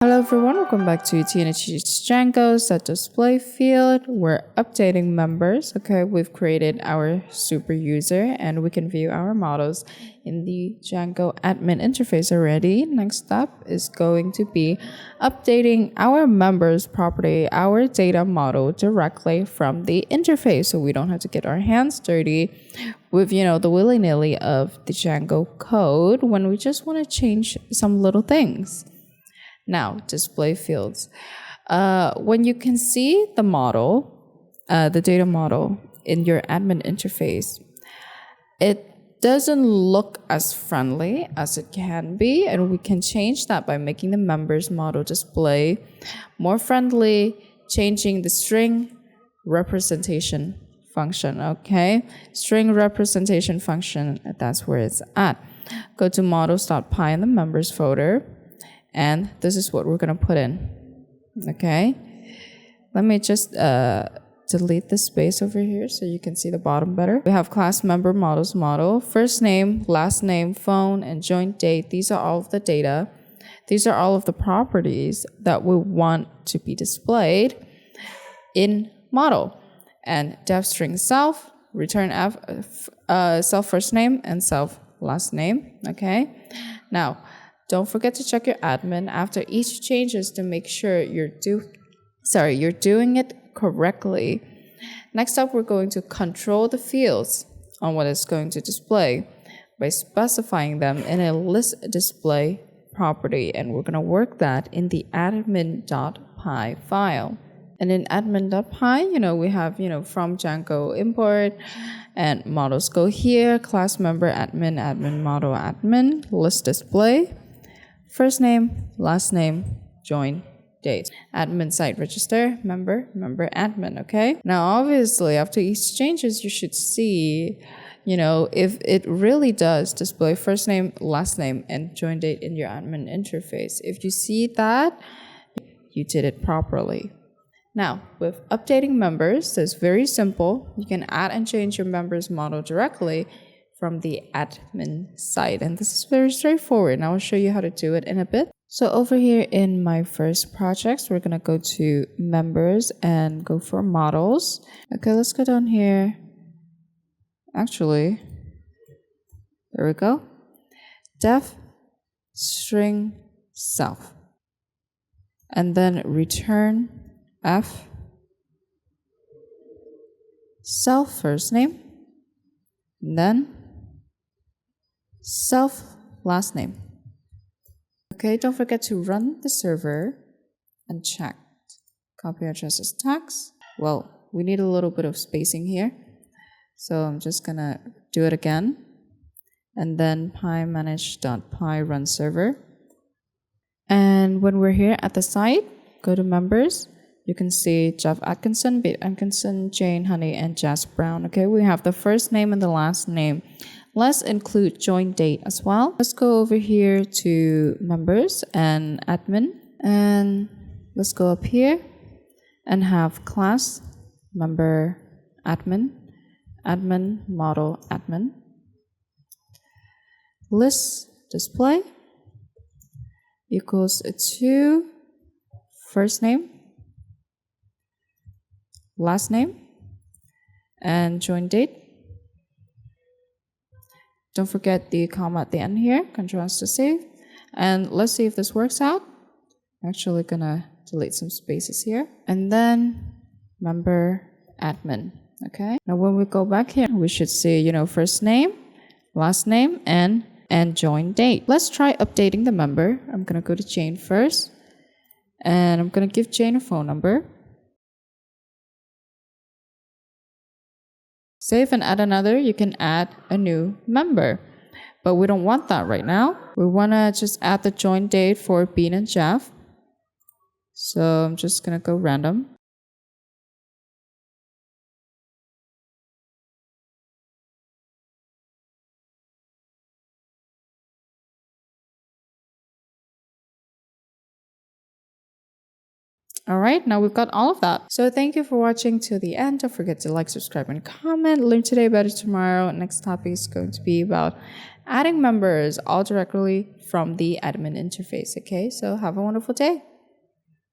Hello everyone, welcome back to TNH's Django set display field. We're updating members. Okay, we've created our super user and we can view our models in the Django admin interface already. Next up is going to be updating our members property, our data model directly from the interface, so we don't have to get our hands dirty with the willy-nilly of the Django code when we just want to change some little things. Now, display fields. When you can see the model, the data model in your admin interface, it doesn't look as friendly as it can be, and we can change that by making the members model display more friendly, changing the string representation function, okay? String representation function, that's where it's at. Go to models.py in the members folder. And this is what we're going to put in, okay? Let me just delete the space over here so you can see the bottom better. We have class member models model, first name, last name, phone, and join date. These are all of the data. These are all of the properties that we want to be displayed in model. And def string self, return self first name, and self last name, okay? Now, don't forget to check your admin after each changes to make sure you're doing it correctly. Next up, we're going to control the fields on what it's going to display by specifying them in a list display property, and we're going to work that in the admin.py file. And in admin.py, we have, from Django import, and models go here, class member admin, admin model admin, list display. First name, last name, join, date. Admin site register, member admin, okay? Now, obviously, after each changes, you should see, if it really does display first name, last name, and join date in your admin interface. If you see that, you did it properly. Now, with updating members, it's very simple. You can add and change your members model directly from the admin side, and this is very straightforward, and I will show you how to do it in a bit. So over here in my first projects, we're gonna go to members and go for models. Okay, let's go down here. Actually, there we go. Def string self, and then return f self first name, and then self last name. Okay, don't forget to run the server and check. Copy address as tags. Well, we need a little bit of spacing here, so I'm just gonna do it again. And then py-manage.py run server. And when we're here at the site, go to members. You can see Jeff Atkinson, Pete Atkinson, Jane Honey, and Jess Brown. Okay, we have the first name and the last name. Let's include join date as well. Let's go over here to members and admin, and let's go up here and have class member admin, admin model admin, list display equals to first name, last name, and join date. Don't forget the comma at the end here, Control S to save. And let's see if this works out. I'm actually gonna delete some spaces here. And then member admin, okay? Now when we go back here, we should see, first name, last name, and join date. Let's try updating the member. I'm gonna go to Jane first, and I'm gonna give Jane a phone number. Save and add another. You can add a new member, but we don't want that right now. We want to just add the join date for Bean and Jeff. So I'm just going to go random. All right, now we've got all of that. So thank you for watching till the end. Don't forget to like, subscribe, and comment. Learn today, better tomorrow. Next topic is going to be about adding members all directly from the admin interface. Okay, so have a wonderful day.